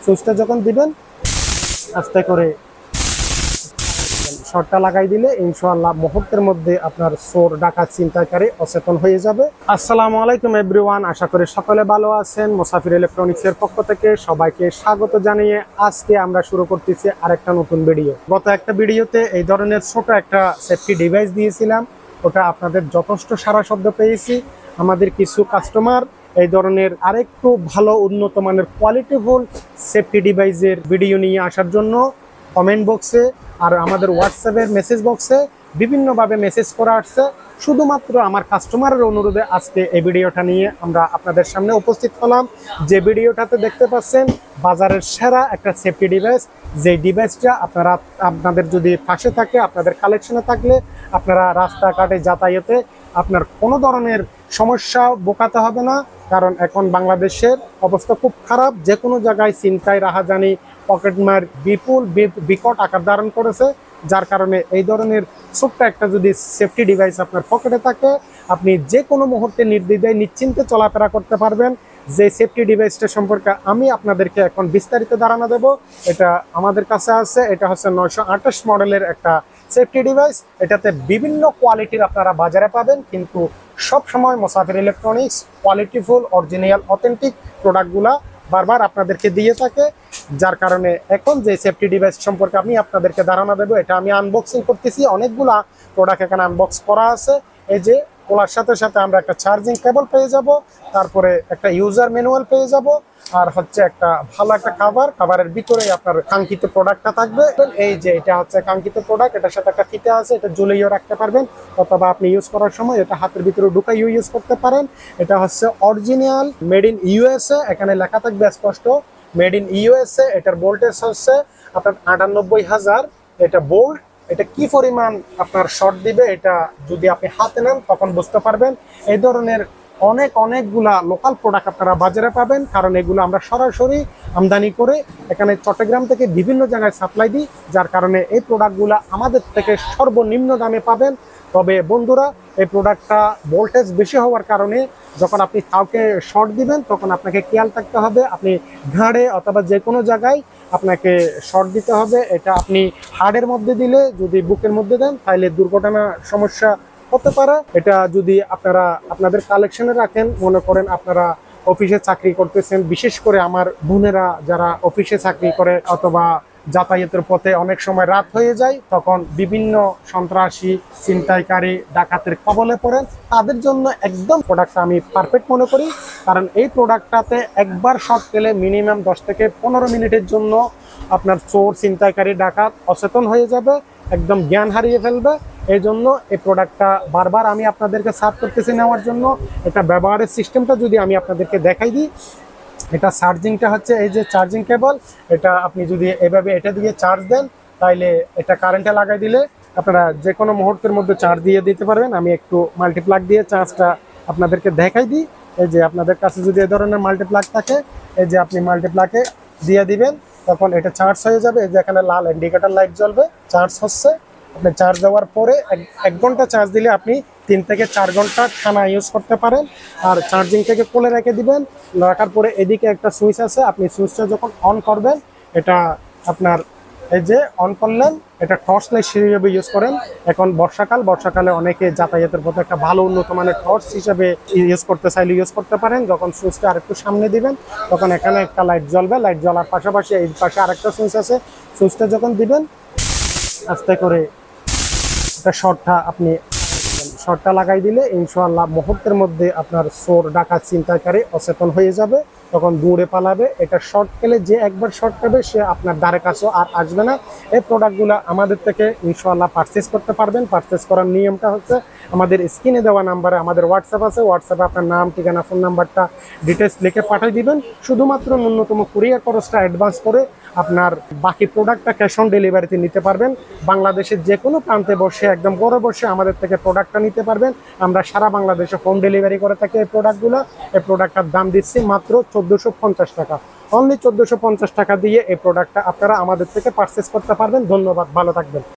সুইচটা যখন দিবেন আস্তে করে শর্টটা লাগাই দিলে ইনশাআল্লাহ মুহূর্তের মধ্যে আপনার চোর ডাকাত ছিনতাইকারী অচেতন হয়ে যাবে। আসসালামু আলাইকুম এভরিওয়ান, আশা করি সকলে ভালো আছেন। মুসাফির ইলেকট্রনিক্সের পক্ষ থেকে সবাইকে স্বাগত জানিয়ে আজকে আমরা শুরু করতেছি আরেকটা নতুন ভিডিও। গত একটা ভিডিওতে এই ধরনের ছোট একটা সেফটি ডিভাইস দিয়েছিলাম, ওটা আপনাদের যথেষ্ট সাড়া শব্দ পেয়েছি। আমাদের কিছু কাস্টমার এই ধরনের আরেকটু ভালো উন্নত মানের কোয়ালিটিফুল সেফটি ডিভাইসের ভিডিও নিয়ে আসার জন্য কমেন্ট বক্সে আর আমাদের হোয়াটসঅ্যাপের মেসেজ বক্সে বিভিন্নভাবে মেসেজ করা আসছে। শুধুমাত্র আমার কাস্টমারের অনুরোধে আজকে এই ভিডিওটা নিয়ে আমরা আপনাদের সামনে উপস্থিত হলাম। যে ভিডিওটাতে দেখতে পাচ্ছেন বাজারের সেরা একটা সেফটি ডিভাইস, যে ডিভাইসটা আপনাদের যদি পাশে থাকে, আপনাদের কালেকশনে থাকলে আপনারা রাস্তাঘাটে যাতায়াতে আপনার কোনো ধরনের সমস্যা বোকাতে হবে না। কারণ এখন বাংলাদেশের অবস্থা খুব খারাপ, যে কোনো জায়গায় ছিনতাই, রাহাজানি, পকেটমার বিকট আকার ধারণ করেছে। যার কারণে এই ধরনের ছোট্ট একটা যদি সেফটি ডিভাইস আপনার পকেটে থাকে, আপনি যে কোনো মুহূর্তে নির্দ্বিধায় নিশ্চিন্তে চলাফেরা করতে পারবেন। যে সেফটি ডিভাইসটা সম্পর্কে আমি আপনাদেরকে এখন বিস্তারিত ধারণা দেব, এটা আমাদের কাছে আছে। এটা হচ্ছে 928 মডেলের একটা সেফটি ডিভাইস। এটাতে বিভিন্ন কোয়ালিটির আপনারা বাজারে পাবেন, কিন্তু সব সময় মুসাফির ইলেকট্রনিক্স কোয়ালিটিফুল অরিজিনাল অথেন্টিক প্রোডাক্টগুলা বারবার আপনাদেরকে দিয়ে থাকে। যার কারণে এখন যে সেফটি ডিভাইস সম্পর্কে আমি আপনাদেরকে ধারণা দেবো, এটা আমি আনবক্সিং করতেছি। অনেকগুলা প্রোডাক্ট এখানে আনবক্স করা আছে। এই যে খোলার সাথে সাথে আমরা একটা চার্জিং কেবল পেয়ে যাব, তারপরে একটা ইউজার ম্যানুয়াল পেয়ে যাব, আর হচ্ছে একটা ভালো একটা কাভারের ভিতরে আপনার কাঙ্ক্ষিত প্রোডাক্টটা থাকবে। এই যে এটা হচ্ছে কাঙ্ক্ষিত প্রোডাক্ট, এটার সাথে একটা ফিতা আছে, এটা ঝুলিয়েও রাখতে পারবেন, অথবা আপনি ইউজ করার সময় এটা হাতের ভিতরে ঢুকাইও ইউজ করতে পারেন। এটা হচ্ছে অরিজিনাল মেড ইন ইউএসএ, এখানে লেখা থাকবে স্পষ্ট মেড ইন ইউএসএ। এটার ভোল্টেজ হচ্ছে আপনার 98,000 এটা বোল্ট। এটা কি পরিমাণ আপনার শর্ট দিবে এটা যদি আপনি হাতে নেন তখন বুঝতে পারবেন। এই ধরনের অনেকগুলা লোকাল প্রোডাক্ট আপনারা বাজারে পাবেন, কারণ এগুলো আমরা সরাসরি আমদানি করে এখানে চট্টগ্রাম থেকে বিভিন্ন জায়গায় সাপ্লাই দিই। যার কারণে এই প্রোডাক্টগুলো আমাদের থেকে সর্বনিম্ন দামে পাবেন। তবে বন্ধুরা, এই প্রোডাক্টটা ভোল্টেজ বেশি হওয়ার কারণে যখন আপনি কাউকে শর্ট দিবেন তখন আপনাকে খেয়াল থাকতে হবে, আপনি ঘাড়ে অথবা যে কোনো জায়গায় আপনাকে শর্ট দিতে হবে। এটা আপনি হাড়ের মধ্যে দিলে, যদি বুকের মধ্যে দেন তাহলে দুর্ঘটনা সমস্যা হতে পারে। এটা যদি আপনারা আপনাদের কালেকশনে রাখেন, মনে করেন আপনারা অফিসে চাকরি করতেছেন, বিশেষ করে আমার বোনেরা যারা অফিসে চাকরি করে অথবা যাতায়াতের পথে অনেক সময় রাত হয়ে যায়, তখন বিভিন্ন সন্ত্রাসী, ছিনতাইকারী, ডাকাতের কবলে পড়েন, তাদের জন্য একদম প্রোডাক্টটা আমি পারফেক্ট মনে করি। কারণ এই প্রোডাক্টটাতে একবার শর্ট পেলে মিনিমাম 10 থেকে 15 মিনিটের জন্য আপনার চোর, ছিনতাইকারী, ডাকাত অচেতন হয়ে যাবে, একদম জ্ঞান হারিয়ে ফেলবে। এই জন্য এই প্রোডাক্টটা বারবার আমি আপনাদেরকে সার্ভ করতেছি নেওয়ার জন্য। এটা ব্যবহারের সিস্টেমটা যদি আমি আপনাদেরকে দেখাই দিই, এটা চার্জিংটা হচ্ছে এই যে চার্জিং কেবল, এটা আপনি যদি এভাবে এটা দিয়ে চার্জ দেন তাইলে এটা কারেন্টে লাগাই দিলে আপনারা যে কোনো মুহূর্তের মধ্যে চার্জ দিয়ে দিতে পারবেন। আমি একটু মাল্টিপ্লাগ দিয়ে চার্জটা আপনাদেরকে দেখাই দিই। এই যে আপনাদের কাছে যদি এ ধরনের মাল্টিপ্লাগ থাকে, এই যে আপনি মাল্টিপ্লাগে দিয়ে দিবেন, তখন এটা চার্জ হয়ে যাবে। এই যে এখানে লাল ইন্ডিকেটর লাইট জ্বলবে, চার্জ হচ্ছে। আপনি চার্জ দেওয়ার পরে 1 ঘন্টা চার্জ দিলে আপনি 3 থেকে 4 ঘন্টা খানা ইউজ করতে পারেন। আর চার্জিং থেকে কোলে রেখে দিবেন, রাখার পরে এদিকে একটা সুইচ আছে, আপনি সুইচটা যখন অন করবেন, এটা আপনার এই যে অন করলেন, এটা টর্চ লাইট হিসেবে ইউজ করেন। এখন বর্ষাকালে অনেকে যাতায়াতের পথে একটা ভালো উন্নত মানের টর্চ হিসেবে ইউজ করতে চাইলে ইউজ করতে পারেন। যখন সুইচটা আরেকটু সামনে দিবেন তখন এখানে একটা লাইট জ্বলবে, লাইট জ্বলার পাশাপাশি এই পাশে আরেকটা সুইচ আছে। সুইচটা যখন দিবেন আস্তে করে এটা শর্টটা লাগাই দিলে ইনশাআল্লাহ মুহূর্তের মধ্যে আপনার চোর, ডাকাত, ছিনতাইকারী অচেতন হয়ে যাবে, তখন দৌড়ে পালাবে। এটা শর্ট পেলে যে একবার শর্ট পাবে সে আপনার দ্বারে কাছেও আর আসবে না। এই প্রোডাক্টগুলো আমাদের থেকে ইনশাআল্লাহ পারচেস করতে পারবেন। পারচেস করার নিয়মটা হচ্ছে আমাদের স্ক্রিনে দেওয়া নাম্বারে আমাদের হোয়াটসঅ্যাপ আছে, হোয়াটসঅ্যাপে আপনার নাম, ঠিকানা, ফোন নাম্বারটা ডিটেলস লিখে পাঠিয়ে দিবেন। শুধুমাত্র ন্যূনতম কুরিয়ার খরচটা অ্যাডভান্স করে আপনার বাকি প্রোডাক্টটা ক্যাশ অন ডেলিভারিতে নিতে পারবেন। বাংলাদেশের যে কোনো প্রান্তে বসে, একদম ঘরে বসে আমাদের থেকে প্রোডাক্টটা নিতে পারবেন। আমরা সারা বাংলাদেশে হোম ডেলিভারি করে থাকি এই প্রোডাক্টগুলো। এই প্রোডাক্টটার দাম দিচ্ছি মাত্র 1450 টাকা। অনলি 1450 টাকা দিয়ে এই প্রোডাক্টটা আপনারা আমাদের থেকে পারচেস করতে পারবেন। ধন্যবাদ, ভালো থাকবেন।